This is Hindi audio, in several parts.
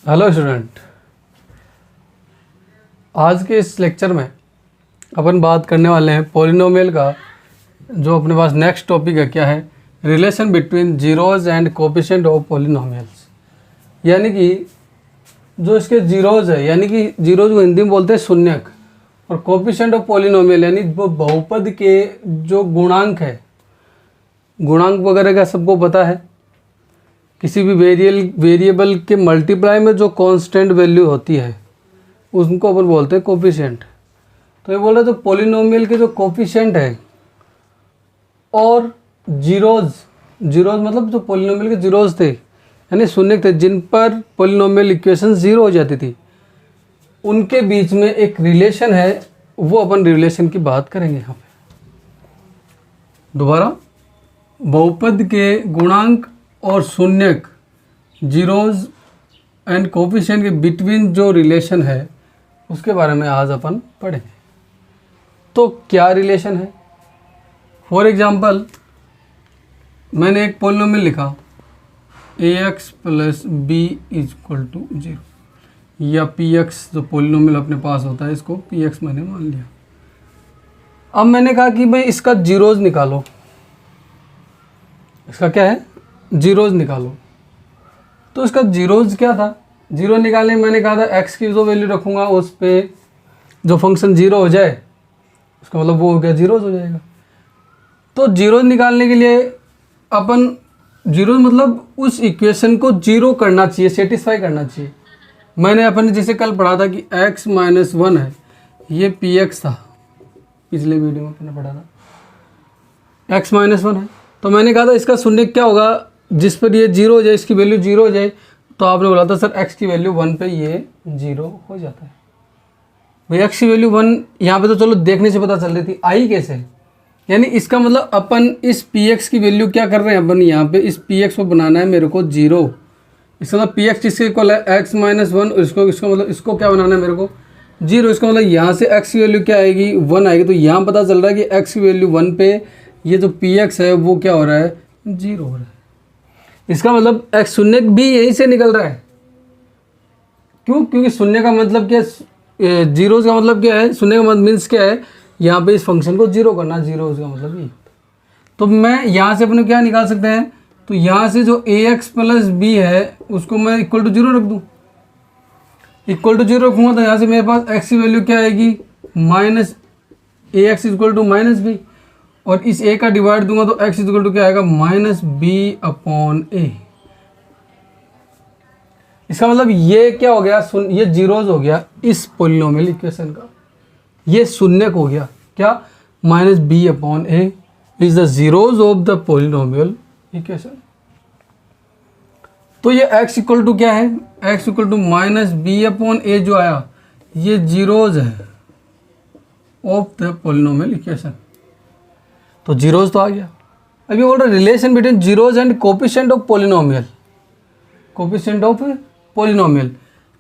हेलो स्टूडेंट, आज के इस लेक्चर में अपन बात करने वाले हैं पॉलिनोमियल का। जो अपने पास नेक्स्ट टॉपिक है क्या है, relation between zeros and coefficient of polynomials. यानी कि जो इसके जीरोज़ है, यानी कि जीरोज़ को हिंदी में बोलते हैं शून्यक, और कोएफिशिएंट ऑफ पॉलिनोमियल यानी वो बहुपद के जो गुणांक है, गुणांक वगैरह का सबको पता है। किसी भी वेरिएबल के मल्टीप्लाई में जो कांस्टेंट वैल्यू होती है उनको अपन बोलते हैं कोएफिशिएंट। तो ये बोल रहे तो पॉलिनोमियल के जो कोएफिशिएंट है और जीरोज़ मतलब जो पॉलिनोमियल के जीरोज़ थे यानी शून्य थे, जिन पर पॉलिनोमियल इक्वेशन जीरो हो जाती थी, उनके बीच में एक रिलेशन है, वो अपन रिलेशन की बात करेंगे यहाँ पे। दोबारा, बहुपद के गुणांक और शून्यक जीरोज़ एंड कोएफिशिएंट के बिटवीन जो रिलेशन है उसके बारे में आज अपन पढ़ेंगे। तो क्या रिलेशन है? फॉर एग्जांपल, मैंने एक पॉलिनोमियल लिखा ax plus B is equal to 0, या px जो पॉलिनोमियल अपने पास होता है इसको px मैंने मान लिया। अब मैंने कहा कि भाई इसका जीरोज़ निकालो। इसका क्या है? जीरोज़ निकालो। तो इसका जीरोज़ क्या था? जीरो निकालने मैंने कहा था x की जो वैल्यू रखूँगा उस पर जो फंक्शन जीरो हो जाए, उसका मतलब वो हो गया जीरोज़ हो जाएगा। तो जीरोज़ निकालने के लिए अपन जीरो मतलब उस इक्वेशन को जीरो करना चाहिए, सेटिस्फाई करना चाहिए। मैंने अपन जैसे कल पढ़ा था कि x माइनस 1 है, ये px था, पिछले वीडियो में मैंने पढ़ा था। x माइनस 1 है, तो मैंने कहा था इसका शून्य क्या होगा जिस पर ये जीरो हो जाए, इसकी वैल्यू जीरो हो जाए। तो आपने बोला था सर x की वैल्यू 1 पे ये जीरो हो जाता है। भाई x की वैल्यू 1 यहाँ पे तो चलो देखने से पता चल रही थी, आई कैसे? यानी इसका मतलब अपन इस px की वैल्यू क्या कर रहे हैं, अपन यहाँ पे इस px को बनाना है मेरे को जीरो। इसका मतलब px किसके इक्वल है? x माइनस 1, इसको मतलब इसको क्या बनाना है मेरे को? जीरो। इसका मतलब यहाँ से x की वैल्यू क्या आएगी? 1 आएगी। तो यहाँ पता चल रहा है कि x की वैल्यू 1 पे ये जो px है वो क्या हो रहा है? जीरो हो रहा है। इसका मतलब x शून्य भी यहीं से निकल रहा है। क्यों? क्योंकि शून्य का मतलब क्या है? जीरोज़ का मतलब क्या है? शून्य का मतलब मीन्स क्या है? यहाँ पे इस फंक्शन को जीरो करना, जीरोज़ का मतलब ये। तो मैं यहाँ से अपने क्या निकाल सकते हैं? तो यहाँ से जो ax प्लस बी है उसको मैं इक्वल टू जीरो रख दूँ। इक्वल टू जीरो रखूँगा तो यहाँ से मेरे पास x की वैल्यू क्या आएगी? Minus ax equal to minus B, और इस a का डिवाइड दूंगा तो x इक्वल टू क्या आएगा? माइनस बी अपॉन ए। इसका मतलब ये क्या हो गया? ये जीरोज़ हो गया इस पॉलिनोमियल इक्वेशन का, ये शून्यक हो गया क्या? Minus B upon A is the zeros of the polynomial equation. तो ये x इक्वल टू क्या है? x equal to minus B upon a जो आया ये जीरोज़ है ऑफ द पॉलिनोमियल इक्वेशन। तो जीरोज़ तो आ गया। अभी बोल रहा relation between zeros and coefficient of polynomial, coefficient of polynomial.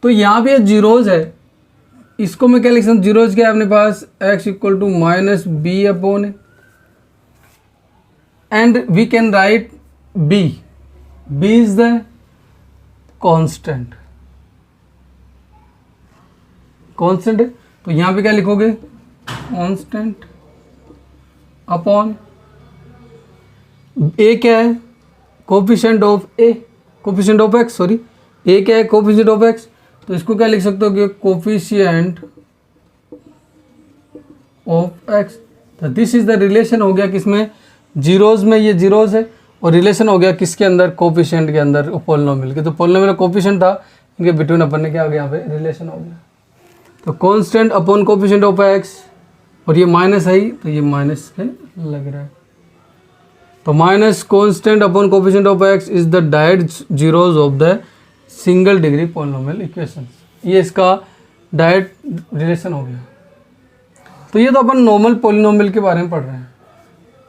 तो यहाँ पे जीरोज़ है, इसको मैं क्या लिख सकता हूँ? जीरोज़ क्या है अपने पास? x equal to minus B upon A, and we can write b is the constant. Constant है तो यहाँ पे क्या लिखोगे? कांस्टेंट अपॉन a क्या है? Coefficient of a, coefficient of x, sorry a क्या है? Coefficient of x। तो इसको क्या लिख सकते हो कि कोएफिशिएंट ऑफ x। तो दिस इज द रिलेशन हो गया किसमें? जीरोज़ में, ये जीरोज़ है, और रिलेशन हो गया किसके अंदर? कोएफिशिएंट के अंदर, पॉलिनोमियल के। तो पॉलिनोमियल का कोएफिशिएंट था, इनके बिटवीन अपन ने क्या हो गया यहाँ पे? रिलेशन हो गया। तो constant upon coefficient of x, और ये माइनस है ही तो ये माइनस पे लग रहा है। तो minus constant upon coefficient of x is the direct zeros of the single degree polynomial equation. ये इसका डायरेक्ट रिलेशन हो गया। तो ये तो अपन नॉर्मल पॉलिनोमियल के बारे में पढ़ रहे हैं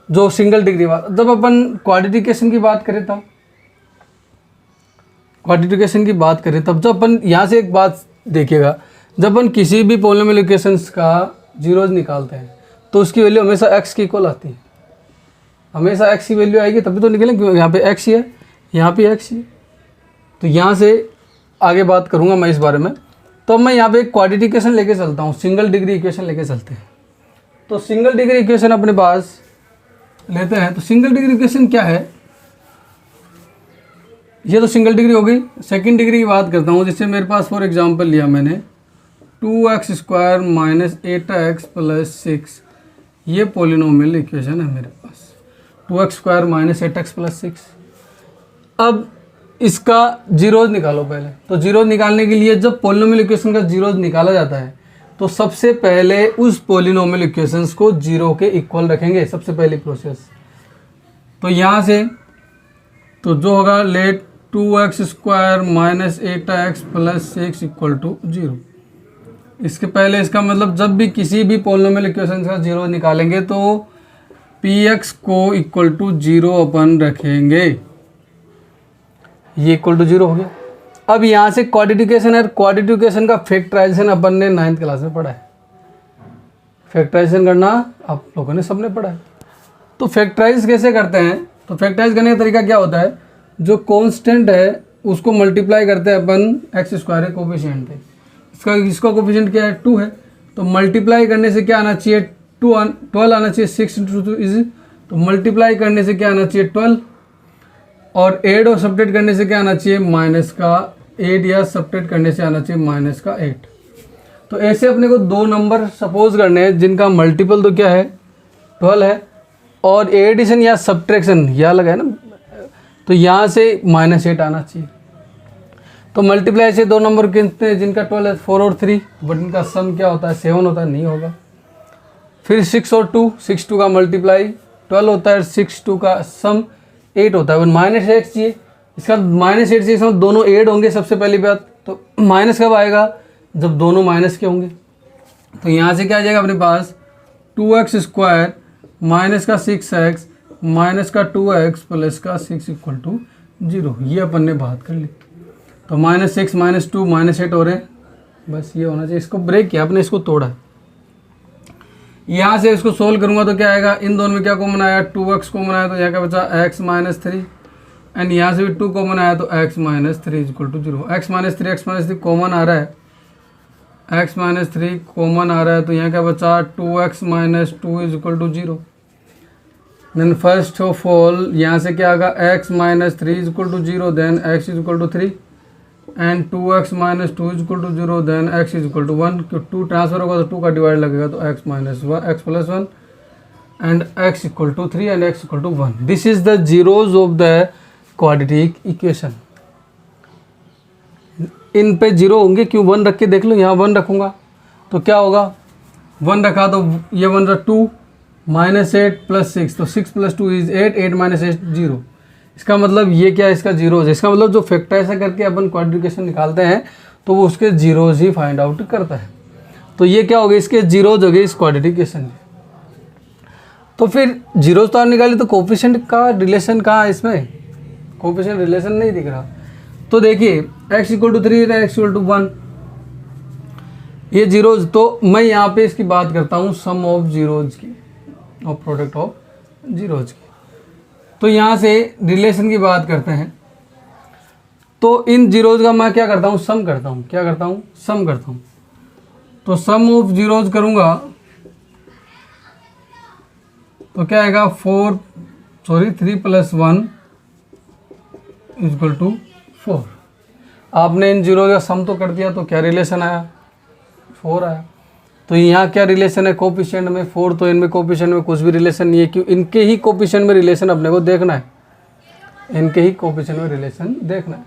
जो सिंगल डिग्री बात। जब अपन क्वाड्रेटिकेशन की बात करें तब जब अपन यहाँ से एक बात देखिएगा, जब अपन किसी भी पॉलिनोमियल इक्वेशंस का जीरोज़ निकालते हैं तो उसकी वैल्यू हमेशा x की इक्वल आती है। हमेशा x की वैल्यू आएगी तभी तो निकलें, क्योंकि यहाँ पे x ही है, यहाँ पे x ही है। तो यहाँ से आगे बात करूँगा मैं इस बारे में। तो मैं यहाँ पे एक क्वाड्रेटिक इक्वेशन लेके चलता हूँ, सिंगल डिग्री इक्वेशन लेके चलते हैं। तो सिंगल डिग्री इक्वेशन अपने पास लेते हैं। तो सिंगल डिग्री इक्वेशन क्या है, ये तो सिंगल डिग्री हो गई। सेकंड डिग्री की बात करता हूँ, जिससे मेरे पास फॉर एग्जांपल लिया मैंने 2x² - 8x + 6, ये पॉलिनोमियल इक्वेशन है मेरे पास, 2x² - 8x + 6। अब इसका जीरोज निकालो पहले। तो जीरोज निकालने के लिए जब पॉलिनोमियल इक्वेशन का जीरोज निकाला जाता है तो सबसे पहले उस पॉलिनोमियल इक्वेशंस को जीरो के इक्वल रखेंगे, सबसे पहली प्रोसेस। तो यहाँ से तो जो होगा लेट 2x² - 8x + 6 = 0। इसके पहले इसका मतलब जब भी किसी भी पॉलिनोमियल इक्वेशन का जीरो निकालेंगे तो px को =0 अपन रखेंगे, ये =0 हो गया। अब यहाँ से क्वाड्रेटिकेशन है, क्वाड्रेटिकेशन का फैक्टराइजेशन अपन ने 9th क्लास में पढ़ा है। फैक्टराइजेशन करना आप लोगों ने सबने पढ़ा है। तो फैक्टराइज कैसे करते हैं, तो फैक्टराइज करने का तरीका क्या होता है, जो कांस्टेंट है उसको मल्टीप्लाई करते हैं अपन x² कोफिशिएंट पे। इसका कोफिशिएंट क्या है, 2 है। तो मल्टीप्लाई करने से क्या आना चाहिए, 12 आना चाहिए। 6 × 2 इज, तो मल्टीप्लाई करने से क्या आना चाहिए, 12। और ऐड और सब्ट्रैक्ट करने से क्या आना चाहिए, -8, या सब्ट्रैक्ट करने से आना चाहिए -8। तो ऐसे अपने को दो नंबर सपोज करने हैं जिनका मल्टीपल तो क्या है, 12 है, और एडिशन या सब्ट्रैक्शन यहाँ लगा है ना, तो यहाँ से -8 आना चाहिए। तो मल्टीप्लाई से दो नंबर कितने हैं जिनका 12 है, 4 और 3, बट इनका सम क्या होता है, 7 होता है, नहीं होगा। फिर 6 और 2, 6 2 का मल्टीप्लाई 12 होता है, 6 2 का सम 8 होता है, बट -8 चाहिए। इसका -8 चाहिए, इसमें दोनों ऐड होंगे सबसे पहली बात। तो माइनस कब आएगा, जब दोनों माइनस के होंगे। तो यहाँ से क्या आ जाएगा अपने पास, 2x² - 6x - 2x + 6 = 0। ये अपन ने बात कर ली। तो -6 - 2 -8 हो रहे हैं, बस ये होना चाहिए। इसको ब्रेक किया आपने, इसको तोड़ा। यहाँ से इसको सोल्व करूँगा तो क्या आएगा, इन दोनों में क्या कॉमन आया, 2x कॉमन आया, तो यहाँ क्या बचा x - 3, एंड यहाँ से भी 2 कॉमन आया तो x - 3 = 0। x - 3 कॉमन आ रहा है, x - 3 कॉमन आ रहा है, तो यहाँ क्या बचा, 2x - 2 = 0। Then first of all यहाँ से क्या आएगा, x - 3 = 0, then x = 3, and 2x - 2 = 0, then x = 1। क्यों 2 ट्रांसफर होगा तो 2 का डिवाइड लगेगा, तो x - 1 x + 1 and x = 3 and x = 1। This is the zeros of the quadratic equation. इन पे जीरो होंगे, क्यों 1 रख के देख लो, यहाँ 1 रखूँगा तो क्या होगा, 1 रखा तो ये 1 रहा 2, -8 + 6, तो 6 + 2 इज 8, 8 - 8 0। इसका मतलब ये क्या है, इसका जीरोज है। इसका मतलब जो फैक्टराइज करके अपन क्वाड्रेटिकेशन निकालते हैं तो वो उसके जीरोज ही फाइंड आउट करता है। तो ये क्या हो गया, इसके जीरोज हो गए इस क्वाड्रेटिकेशन के। तो फिर जीरोज तो आप निकाले, तो कोफिशिएंट का रिलेशन कहाँ है, इसमें कोफिशिएंट रिलेशन नहीं दिख रहा। तो देखिए x = 3 और x = 1, ये जीरोज। तो मैं यहाँ पे इसकी बात करता हूँ सम ऑफ जीरोज की और प्रोडक्ट ऑफ जीरोज की। तो यहाँ से रिलेशन की बात करते हैं। तो इन जीरोज का मैं क्या करता हूँ, सम करता हूँ। क्या करता हूँ, सम करता हूँ। तो सम ऑफ जीरोज करूँगा तो क्या आएगा, 3 + 1 = 4। आपने इन जीरो का सम तो कर दिया, तो क्या रिलेशन आया, 4 आया। तो यहाँ क्या रिलेशन है, कोफिशिएंट में 4, तो इनमें कोफिशिएंट में कुछ भी रिलेशन नहीं है, क्यों, इनके ही कोफिशिएंट में रिलेशन अपने को देखना है, इनके ही कोफिशिएंट में रिलेशन देखना है।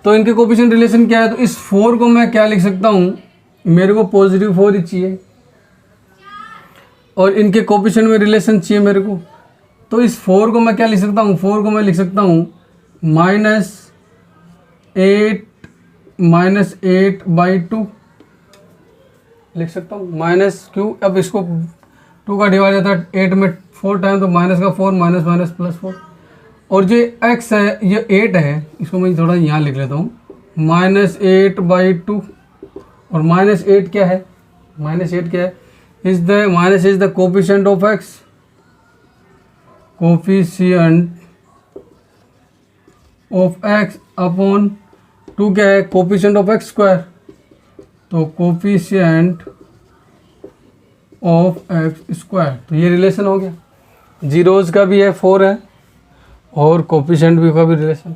तो इनके कोफिशिएंट रिलेशन क्या है, तो इस 4 को मैं क्या लिख सकता हूँ, मेरे को +4 ही चाहिए, और इनके कोफिशिएंट में रिलेशन चाहिए मेरे को। तो इस 4 को मैं क्या लिख सकता हूँ, 4 को मैं लिख सकता हूँ -8/2 लिख सकता हूँ। माइनस क्यों, अब इसको 2 का डिवाइड जाता है 8 में 4 टाइम, तो -4 -4 और जो x है ये 8 है, इसको मैं थोड़ा यहाँ लिख लेता हूँ, -8/2। और -8 क्या है, -8 क्या है, is the coefficient of x, coefficient of x upon 2 क्या है, कोफिशिएंट ऑफ एक्स स्क्वायर, तो कोफिशिएंट ऑफ एक्स स्क्वायर, तो ये रिलेशन हो गया। जीरोज़ का भी है 4 है और कोफिशिएंट भी का भी रिलेशन।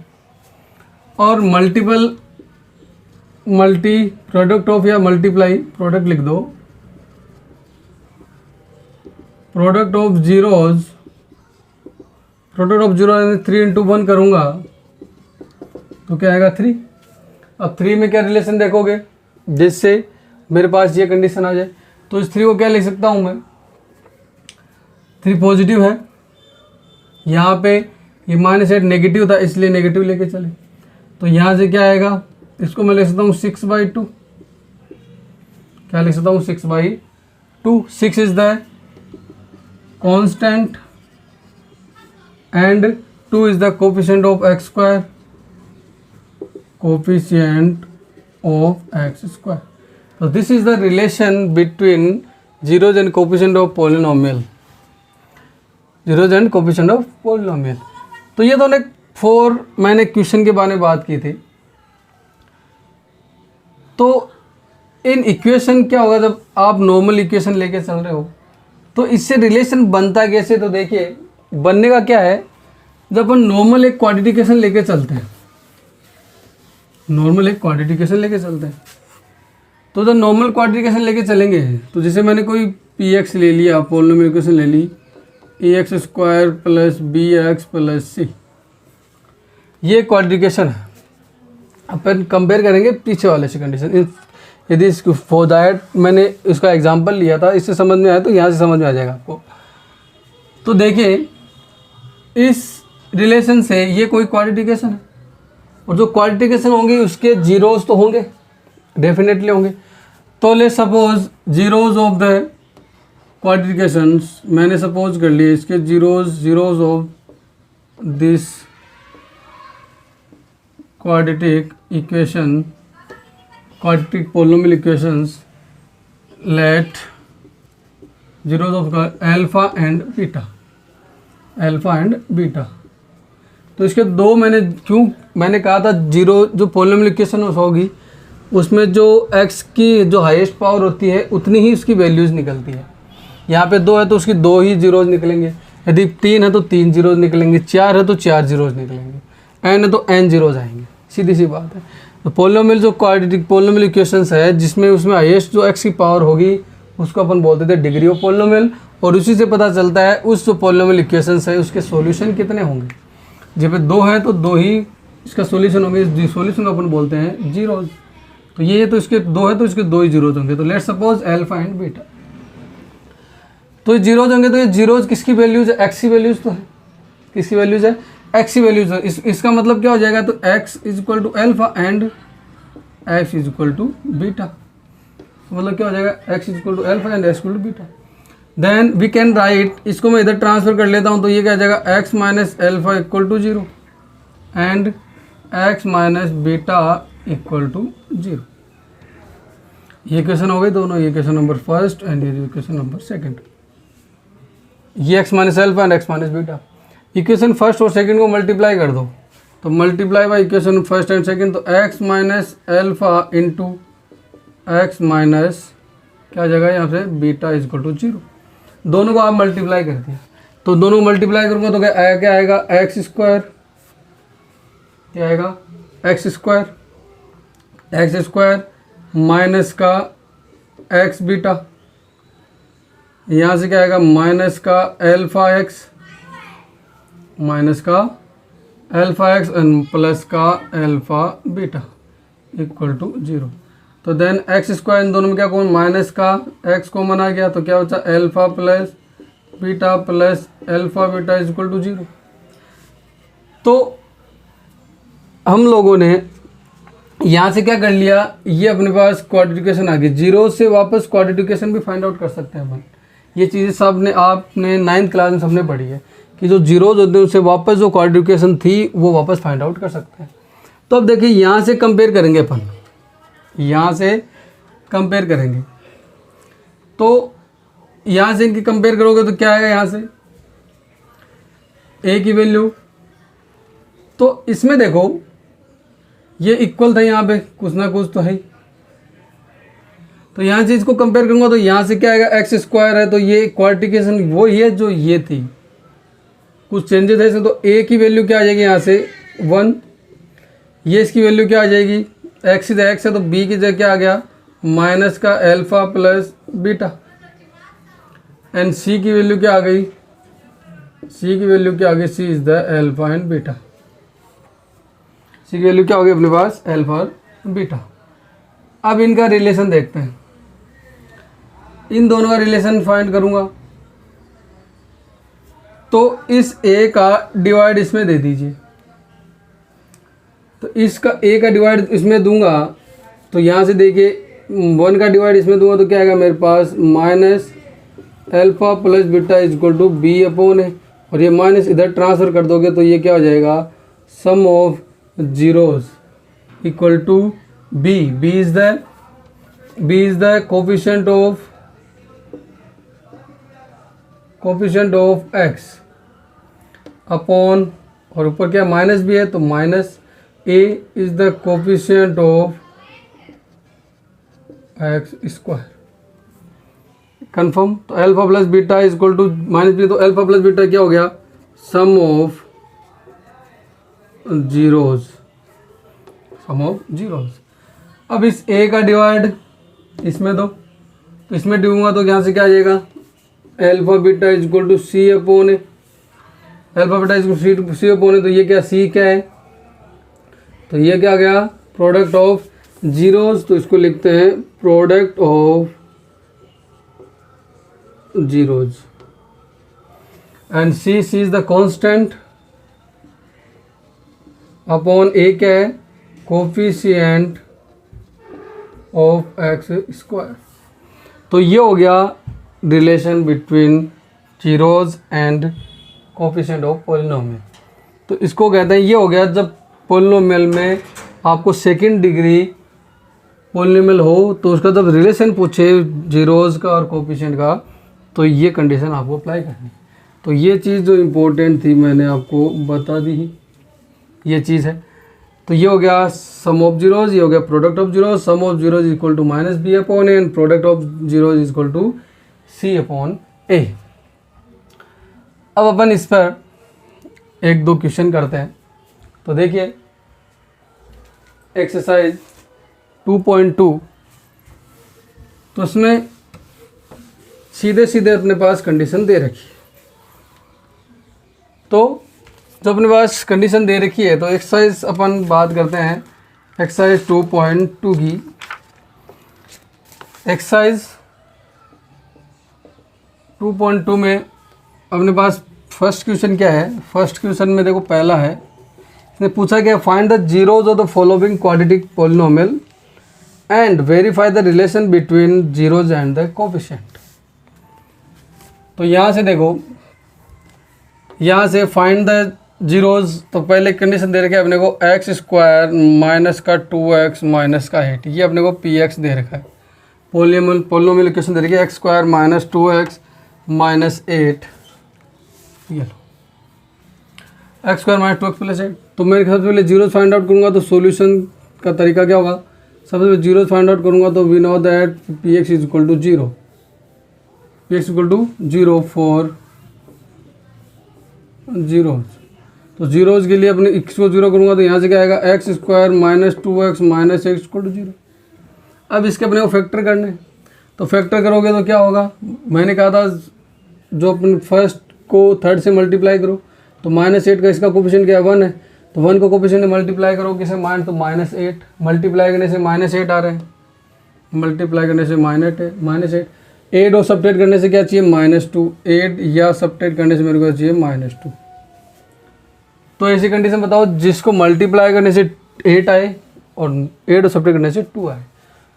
और मल्टी प्रोडक्ट ऑफ या मल्टीप्लाई, प्रोडक्ट लिख दो, product of zeros, product of zero 3 into 1 करूँगा तो क्या आएगा 3। अब 3 में क्या रिलेशन देखोगे, जिससे मेरे पास ये कंडीशन आ जाए, तो इस 3 को क्या लिख सकता हूँ मैं, 3 पॉजिटिव है, यहाँ पे ये -8 नेगेटिव था इसलिए नेगेटिव लेके चले, तो यहाँ से क्या आएगा, इसको मैं लिख सकता हूँ 6/2, क्या लिख सकता हूँ 6/2। 6 is the constant and 2 is the coefficient of x square, coefficient of x square. तो this is the relation between zeros and coefficient of polynomial, zeros and coefficient of polynomial. तो ये दोनों 4 मैंने क्वेश्चन के बारे में बात की थी। तो इन इक्वेशन क्या होगा, जब आप नॉर्मल इक्वेशन लेके चल रहे हो तो इससे रिलेशन बनता कैसे, तो देखिए बनने का क्या है, जब अपन नॉर्मल एक क्वाड्रेटिक इक्वेशन लेके चलते हैं, नॉर्मल एक क्वाड्रेटिक इक्वेशन लेके चलते हैं, तो जब नॉर्मल क्वाड्रेटिक इक्वेशन लेके चलेंगे तो जैसे मैंने कोई px ले लिया, पॉलिनोमियल इक्वेशन ले ली, ax square plus bx plus c, ये क्वाड्रेटिक इक्वेशन है। अपन कंपेयर करेंगे पीछे वाले से कंडीशन, यदि इसको फॉर दैट मैंने इसका एग्जांपल लिया था, इससे समझ में आया तो यहाँ से समझ में आ जाएगा आपको। तो देखिए इस रिलेशन से ये कोई क्वाड्रेटिक इक्वेशन है, और जो क्वाड्रेटिक इक्वेशन होंगे उसके जीरोज तो होंगे, डेफिनेटली होंगे। तो ले suppose zeros of the quadratic equations मैंने सपोज कर लिए, इसके zeros of this quadratic equation, quadratic polynomial equations, let zeros of alpha and beta, alpha and beta। तो इसके दो मैंने कहा था जीरो जो पोलिनोमियल इक्वेशन होगी उसमें जो x की जो हाईएस्ट पावर होती है उतनी ही उसकी वैल्यूज़ निकलती है। यहाँ पे 2 है तो उसकी 2 ही जीरोज निकलेंगे, यदि 3 है तो 3 जीरोज निकलेंगे, 4 है तो 4 जीरोज निकलेंगे, n है तो n जीरोज आएंगे, सीधी सी बात है। तो पोलिनोमियल जो क्वाड्रेटिक पोलिनोमियल इक्वेशंस है जिसमें उसमें हाईएस्ट जो x की पावर होगी उसको अपन बोलते थे डिग्री ऑफ पोलिनोमियल, और उसी से पता चलता है उस जो पोलिनोमियल इक्वेशंस है उसके सॉल्यूशन कितने होंगे। जब 2 है तो 2 ही इसका सॉल्यूशन होंगे, इस सॉल्यूशन को अपन बोलते हैं जीरोज। तो ये तो इसके 2 है तो इसके 2 ही जीरोज होंगे। तो let's suppose alpha and beta, तो ये जीरोज होंगे, तो ये जीरोज किसकी वैल्यूज है, एक्स की वैल्यूज तो है, किसकी वैल्यूज है, एक्स की वैल्यूज है। इसका मतलब क्या हो जाएगा, तो x is equal to alpha and x is equal to beta, मतलब क्या हो जाएगा, x is equal to alpha and x equal to beta. Then we can write, इसको मैं इधर ट्रांसफर कर लेता हूँ, तो ये क्या हो जाएगा, x minus alpha equal to 0 and x minus beta equal to 0। ये क्वेश्चन हो गए दोनों, ये क्वेश्चन नंबर फर्स्ट एंड ये क्वेश्चन नंबर सेकंड। ये x minus alpha and x minus beta, equation first और सेकंड को मल्टीप्लाई कर दो, तो multiply by equation first and second, तो x minus alpha into x minus क्या जगह यहाँ से बीटा इज इक्वल टू 0। दोनों को आप मल्टीप्लाई कर दिया, तो दोनों को मल्टीप्लाई करूँगा तो क्या आएगा, एक्स स्क्वायर, क्या आएगा, एक्स स्क्वायर माइनस का एक्स बीटा, यहाँ से क्या आएगा, माइनस का अल्फा एक्स, माइनस का अल्फा एक्स एंड प्लस का अल्फा बीटा इक्वल टू 0। तो देन एक्स स्क्वायर, इन दोनों में क्या कॉमन, माइनस का एक्स कॉमन आ गया, तो क्या होता है, alpha plus beta plus alpha beta is equal to 0। तो हम लोगों ने यहाँ से क्या कर लिया, ये अपने पास क्वाड्रेटिक इक्वेशन आ गई, जीरो से वापस क्वाड्रेटिक इक्वेशन भी फाइंड आउट कर सकते हैं अपन। ये चीज़ें सब ने आपने 9th क्लास में सबने पढ़ी है कि जो जीरोज होते हैं उससे वापस जो क्वाड्रेटिक इक्वेशन थी वो वापस फाइंड आउट कर सकते हैं। तो अब देखिए यहाँ से कंपेयर करेंगे अपन, यहाँ से कंपेयर करेंगे, तो यहाँ से इनकी कंपेयर करोगे तो क्या आएगा, यहाँ से ए की वैल्यू, तो इसमें देखो ये इक्वल था यहाँ पे, कुछ ना कुछ तो है। तो यहाँ से इसको कंपेयर करूँगा तो यहाँ से क्या आएगा, एक्स स्क्वायर है तो ये क्वाड्रिकेशन वो ही है जो ये थी, कुछ चेंजेस है इसमें। तो ए की वैल्यू क्या आ जाएगी यहाँ से 1, ये इसकी वैल्यू क्या आ जाएगी, एक्स इज एक्स है तो बी की जगह क्या आ गया माइनस का एल्फा प्लस बीटा, एंड सी की वैल्यू क्या आ गई, सी की वैल्यू क्या आ गई, c is the alpha and beta, c की वैल्यू क्या होगी अपने पास एल्फा और बीटा। अब इनका रिलेशन देखते हैं, इन दोनों का रिलेशन फाइंड करूंगा तो इस ए का डिवाइड इसमें दे दीजिए, तो इसका ए का डिवाइड इसमें दूंगा तो यहाँ से देखिए 1 का डिवाइड इसमें दूंगा तो क्या आएगा मेरे पास minus alpha plus beta is equal to b upon a, और ये माइनस इधर ट्रांसफर कर दोगे तो ये क्या हो जाएगा sum of zeros equal to b, b is the coefficient of x upon, और ऊपर क्या माइनस भी है तो minus a is the coefficient of x square, confirm. तो alpha plus beta is equal to minus b, तो एल्फा प्लस बीटा क्या हो गया sum of zeros, sum of zeros. अब इस ए का डिवाइड इसमें दो, तो इसमें दूंगा तो यहाँ से क्या आ जाएगा alpha beta is equal to c upon a, alpha beta is equal to c upon a, तो ये क्या सी क्या है, तो ये क्या आ गया प्रोडक्ट ऑफ जीरोज, तो इसको लिखते हैं product of zeros, and c is the constant upon a क्या है कोफिशिएंट ऑफ एक्स स्क्वायर। तो ये हो गया relation between zeros and coefficient of polynomial. तो इसको कहते हैं, ये हो गया जब पॉलिनोमियल में आपको सेकंड डिग्री पॉलिनोमियल हो तो उसका जब रिलेशन पूछे जीरोज का और कोफिशिएंट का तो ये कंडीशन आपको अप्लाई करनी। तो ये चीज़ जो इम्पोर्टेंट थी मैंने आपको बता दी ही, ये चीज़ है। तो ये हो गया सम ऑफ जीरोज, ये हो गया product of zeros, sum of zeros is equal to minus B upon A and product of zeros is equal to c upon a. अब अपन इस पर एक दो क्वेश्चन करते हैं। तो देखिए एक्सरसाइज 2.2, तो उसमें सीधे सीधे अपने पास कंडीशन दे रखी है। तो जो अपने पास कंडीशन दे रखी है तो एक्सरसाइज अपन बात करते हैं एक्सरसाइज 2.2 की। एक्सरसाइज 2.2 में अपने पास फर्स्ट क्वेश्चन क्या है, फर्स्ट क्वेश्चन में देखो पहला है, इसने पूछा क्या find the zeros of the following quadratic polynomial and verify the relation between zeros and the coefficient. तो यहाँ से देखो, यहाँ से फाइंड द जीरोज, तो पहले कंडीशन दे रखा है अपने को एक्स स्क्वायर माइनस का 2x माइनस का 8, ये अपने को px दे रखा है। पॉलिनोमियल इक्वेशन दे रखी है x square minus 2x minus 8, ये लो x square minus 2x plus 8। तो मैं सबसे पहले जीरोज फाइंड आउट करूँगा तो सॉल्यूशन का तरीका क्या होगा, सबसे पहले जीरोज फाइंड आउट करूँगा तो we know that px is equal to 0, px equal to 0 for zeros. तो जीरोज के लिए अपने x को 0 करूँगा तो यहाँ से क्या आएगा x square minus 2x minus x equal to 0। अब इसके अपने को फैक्टर करने, तो फैक्टर करोगे तो क्या होगा, मैंने कहा था जो अपने फर्स्ट को थर्ड से मल्टीप्लाई करो, तो -8 का इसका कोफिशिएंट क्या है 1 है, तो 1 को कोफिशिएंट मल्टीप्लाई करो किसे माइनस, तो -8 मल्टीप्लाई करने से -8 आ रहे हैं, मल्टीप्लाई करने से -8 8 और सब्ट्रैक्ट करने से क्या चाहिए -2, 8 या सब्ट्रैक्ट करने से मेरे को चाहिए -2। तो ऐसी कंडीशन बताओ जिसको मल्टीप्लाई करने से 8 आए और 8 और सब्ट्रैक्ट करने से 2 आए।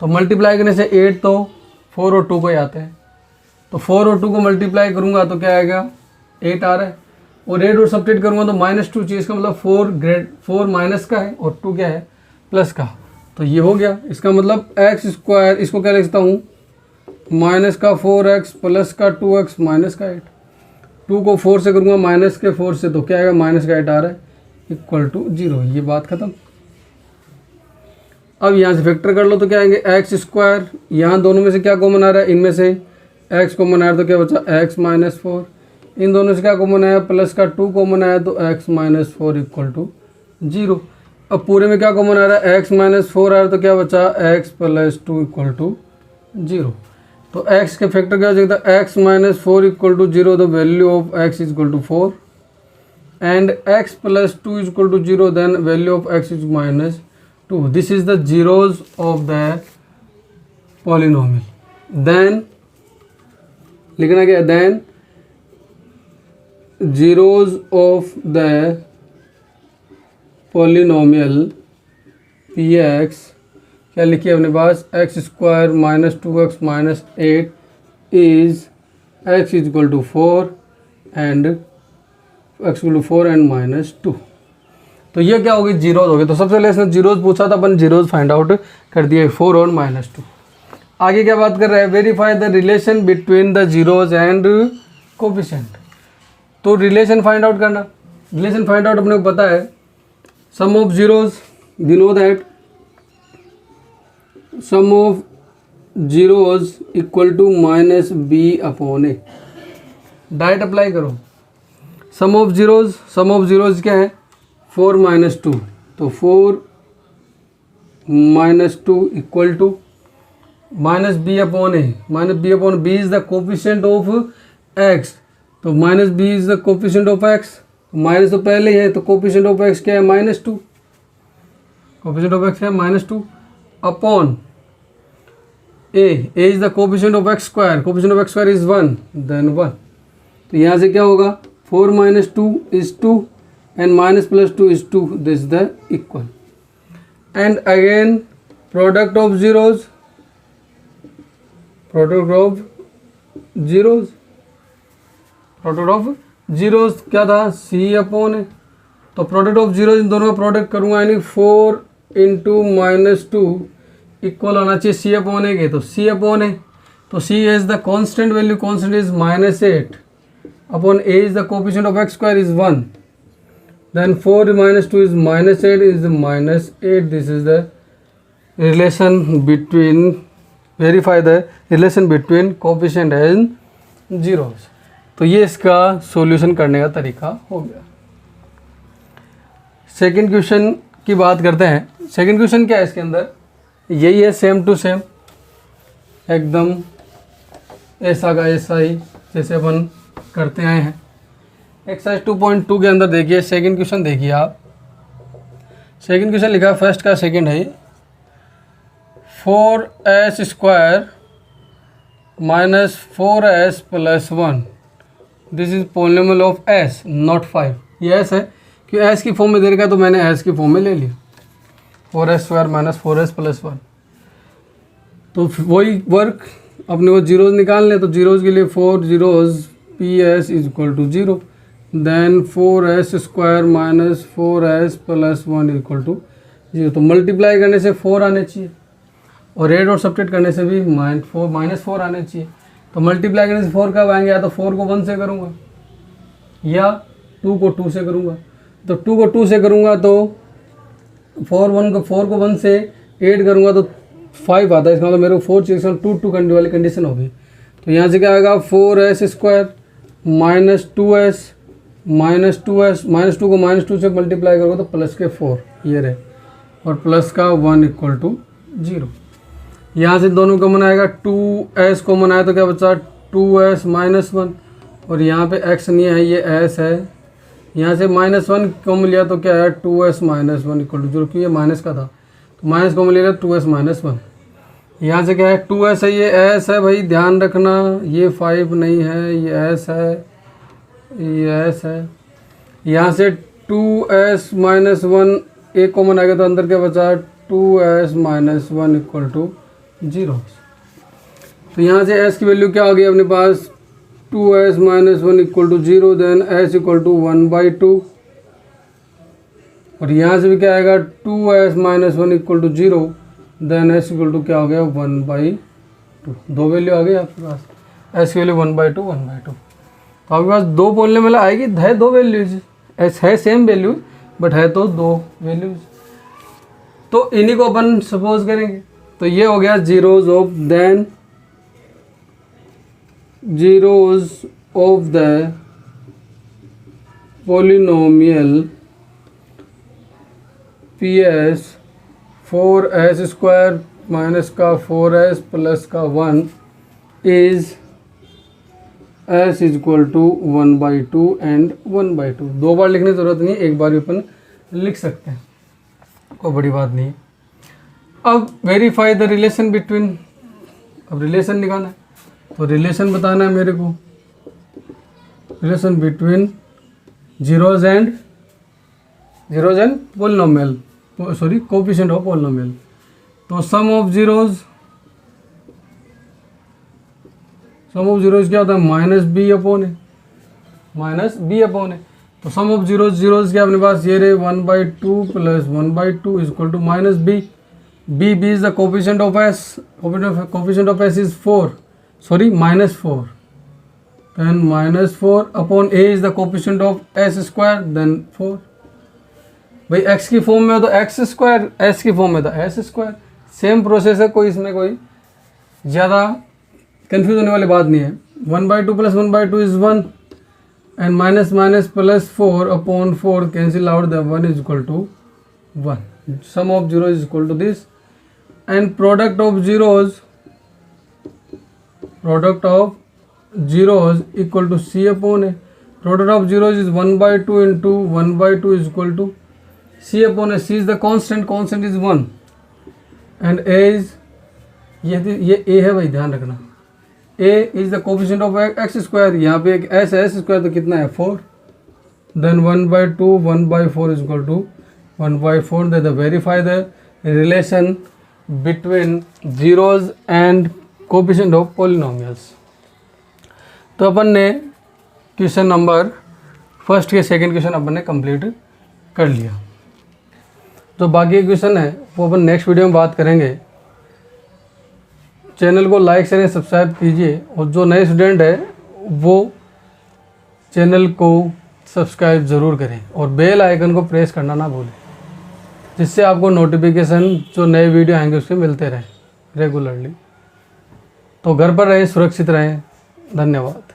तो मल्टीप्लाई करने से 8 तो 4 और 2 को ही आते हैं, तो 4 और 2 को मल्टीप्लाई करूँगा तो क्या आएगा 8 आ रहा है, और 8 और सब्ट्रैक्ट करूँगा तो -2 चाहिए, इसका मतलब 4 माइनस का है और 2 क्या है प्लस का। तो ये हो गया, इसका मतलब एक्स स्क्वायर, इसको क्या लिख सकता हूँ माइनस का 4x प्लस का 2x माइनस का 8, 2 को 4 से करूँगा माइनस के 4 से तो क्या आएगा -8 आ रहा है इक्वल टू 0। ये बात खत्म। अब यहाँ से फैक्टर कर लो तो क्या आएंगे एक्स स्क्वायर, यहाँ दोनों में से क्या कॉमन आ रहा है, इनमें से एक्स कॉमन आया तो क्या बचा एक्स माइनस 4, इन दोनों से क्या कॉमन आया प्लस का 2 कॉमन आया तो एक्स माइनस 4 इक्वल टू 0। अब पूरे में क्या कॉमन आ रहा है एक्स माइनस 4 आ रहा है तो क्या बचा एक्स प्लस 2 इक्वल टू 0। तो x के फैक्टर क्या हो जाएगा, x minus 4 equal to 0, the value of x is equal to 4 and x plus 2 is equal to 0, then value of x is minus 2। This is the zeros of the polynomial. Then लिखना क्या है, then zeros of the polynomial px क्या लिखिए अपने पास, x square minus 2x minus 8 is x is equal to 4 and x equal to 4 and minus 2। तो ये क्या होगी, जीरोज हो गए। तो सबसे पहले इसने जीरोज पूछा था, अपन जीरोज फाइंड आउट कर दिए 4 और माइनस 2। आगे क्या बात कर रहे हैं, verify the relation between the zeros and coefficient. तो रिलेशन फाइंड आउट करना, रिलेशन फाइंड आउट अपने को पता है, sum of zeros we know that sum of zeros equal to minus B upon a. Direct apply करो, सम ऑफ जीरोज क्या है 4 माइनस 2, तो 4 minus 2 equal to minus B upon a, minus B upon b is the coefficient of x, तो minus b is the coefficient of x, minus तो पहले ही है तो कोफिशिएंट ऑफ एक्स क्या है माइनस 2, कोफिशिएंट ऑफ एक्स है minus 2 upon A is the coefficient of x square, coefficient of x square is 1 then 1। तो यहाँ से क्या होगा 4 minus 2 is 2 and minus plus 2 is 2, this is the equal, and again product of zeros क्या था c अपॉन है, तो प्रोडक्ट ऑफ जीरोज इन दोनों का प्रोडक्ट करूँगा यानी 4 इंटू माइनस 2 इक्वल होना चाहिए c अपॉन है, तो c अपॉन है, तो c is the constant value, constant is minus 8 upon a is the coefficient of x square is 1, then 4 minus 2 is minus 8 is minus 8. This is the relation between, verify the relation between coefficient and zeros। तो ये इसका सॉल्यूशन करने का तरीका हो गया। सेकंड क्वेश्चन की बात करते हैं। सेकंड क्वेश्चन क्या है इसके अंदर, यही है सेम टू सेम, एकदम ऐसा का ऐसा ही जैसे अपन करते आए हैं। एक्सरसाइज 2.2 के अंदर देखिए सेकंड क्वेश्चन, देखिए आप सेकंड क्वेश्चन लिखा फर्स्ट का सेकंड है 4s square minus 4s plus 1, this is polynomial of s not 5। ये s है कि s की फॉर्म में दे रखा तो मैंने s की फॉर्म में ले लिया, 4s square minus 4s plus 1। तो वही वर्क अपने को जीरोज निकालने, तो जीरोज के लिए 4 zeros ps is equal to 0, then 4s square minus 4s plus 1 equal to 0। तो मल्टीप्लाई करने से 4 आने चाहिए और एड और सब्ट्रैक्ट करने से भी माइनस 4 आने चाहिए। तो मल्टीप्लाई करने से 4 कब आएंगे, या तो 4 को 1 से करूँगा या 2 को 2 से करूँगा। तो 2 को 2 से करूँगा तो 4 को 1 से ऐड करूँगा तो 5 आता है, इसका मतलब मेरे को 4 चाहिए, 2 करने वाली कंडीशन होगी। तो यहाँ से क्या आएगा 4s square minus 2s minus 2 को माइनस 2 से मल्टीप्लाई करोगे तो प्लस के 4 ये रहे, और प्लस का 1 इक्वल टू 0। यहाँ से दोनों कॉमन आएगा, 2s कॉमन आया तो क्या बचा 2s माइनस 1, और यहाँ पे x नहीं है ये s है, यहाँ से माइनस 1 कॉमन लिया तो क्या है 2s माइनस 1 इक्वल टू 0, क्योंकि ये माइनस का था तो माइनस कॉमन लिया 2s माइनस 1। यहाँ से क्या है 2s है, ये s है भाई ध्यान रखना, ये 5 नहीं है, ये s है, ये s है। यहाँ से 2s माइनस 1 एक कॉमन आ गया तो अंदर क्या बचा 2s माइनस 1 इक्वल टू 0। तो यहाँ से s की वैल्यू क्या आ गई अपने पास 2s minus 1 equal to 0, then s equal to 1/2, और यहाँ से भी क्या आएगा 2s minus 1 equal to 0, then s equal to क्या हो गया 1/2। दो वैल्यू आ गई आपके पास, s की वैल्यू 1/2 1/2। तो आपके पास दो पॉलिनोमियल आएगी, है दो वैल्यूज, s है सेम वैल्यू बट है तो दो वैल्यूज। तो इन्हीं को अपन सपोज करेंगे। तो ये हो गया zeros of then zeros of the polynomial PS 4s square minus का 4s प्लस का 1 is s equal to 1/2 and 1/2। 2 बार लिखने की ज़रूरत नहीं, एक बार भी अपन लिख सकते हैं, कोई बड़ी बात नहीं। अब वेरीफाई द रिलेशन बिटवीन, अब रिलेशन निकालना है, तो रिलेशन बताना है मेरे को, relation between zeros and polynomial, sorry coefficient of polynomial. तो सम ऑफ जीरोज क्या होता है, -b/a, तो सम ऑफ जीरोज क्या अपने पास ये रहे 1/2 plus 1/2 equal to -b। b is the coefficient of s, coefficient of s is 4, sorry -4, then -4 upon a is the coefficient of s square, then 4। भाई x की फॉर्म में हो तो x स्क्वायर, s की फॉर्म में तो s स्क्वायर, सेम प्रोसेस है, कोई इसमें कोई ज़्यादा कंफ्यूज होने वाली बात नहीं है। 1/2 plus 1/2 is 1 and minus plus 4 upon 4 cancel out, the 1 is equal to 1। Sum of zero is equal to this and product of zeros equal to c upon A. Product of zeros is 1/2 into 1/2 is equal to c upon A. c is the constant is 1 and a is, ये a है भाई, ध्यान रखना, a is the coefficient of x square, यहाँ पे एक s स्क्वायर, तो कितना है 4, then 1/2 1/4 is equal to 1/4। They verify the relation between zeros and coefficient of polynomials. तो अपन ने क्वेश्चन नंबर फर्स्ट के सेकंड क्वेश्चन अपन ने कंप्लीट कर लिया। जो बाकी क्वेश्चन है वो अपन नेक्स्ट वीडियो में बात करेंगे। चैनल को लाइक शेयर सब्सक्राइब कीजिए, और जो नए स्टूडेंट है वो चैनल को सब्सक्राइब ज़रूर करें और बेल आइकन को प्रेस करना ना भूलें, जिससे आपको नोटिफिकेशन जो नए वीडियो आएंगे उसके मिलते रहें रेगुलरली। तो घर पर रहें, सुरक्षित रहें। धन्यवाद।